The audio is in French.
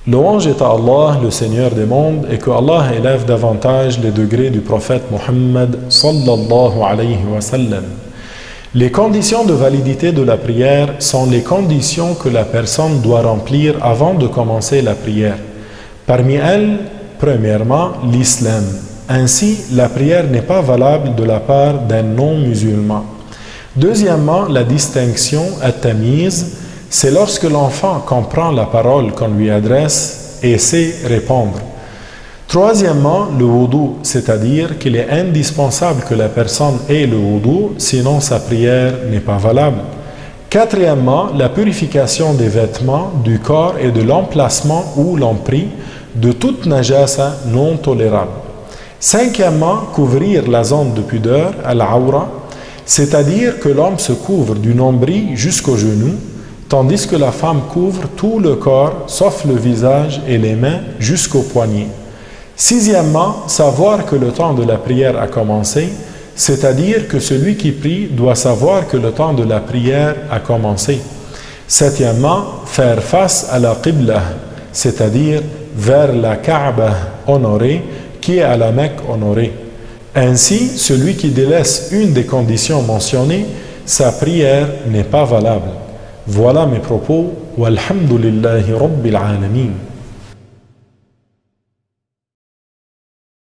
Louange est à Allah, le Seigneur des mondes, et que Allah élève davantage les degrés du prophète Muhammad sallallahu alayhi wa sallam. Les conditions de validité de la prière sont les conditions que la personne doit remplir avant de commencer la prière. Parmi elles, premièrement, l'islam. Ainsi, la prière n'est pas valable de la part d'un non-musulman. Deuxièmement, la distinction, at-tamiz, c'est lorsque l'enfant comprend la parole qu'on lui adresse et sait répondre. Troisièmement, le wudu, c'est-à-dire qu'il est indispensable que la personne ait le wudu, sinon sa prière n'est pas valable. Quatrièmement, la purification des vêtements, du corps et de l'emplacement où l'on prie de toute najasa non tolérable. Cinquièmement, couvrir la zone de pudeur, al-awra, c'est-à-dire que l'homme se couvre du nombril jusqu'aux genoux, tandis que la femme couvre tout le corps, sauf le visage et les mains jusqu'aux poignets. Sixièmement, savoir que le temps de la prière a commencé, c'est-à-dire que celui qui prie doit savoir que le temps de la prière a commencé. Septièmement, faire face à la qibla, c'est-à-dire vers la Kaaba honorée, qui est à la Mecque honorée. Ainsi, celui qui délaisse une des conditions mentionnées, sa prière n'est pas valable. Voilà mes propos. Walhamdulillahi Rabbil Alamin.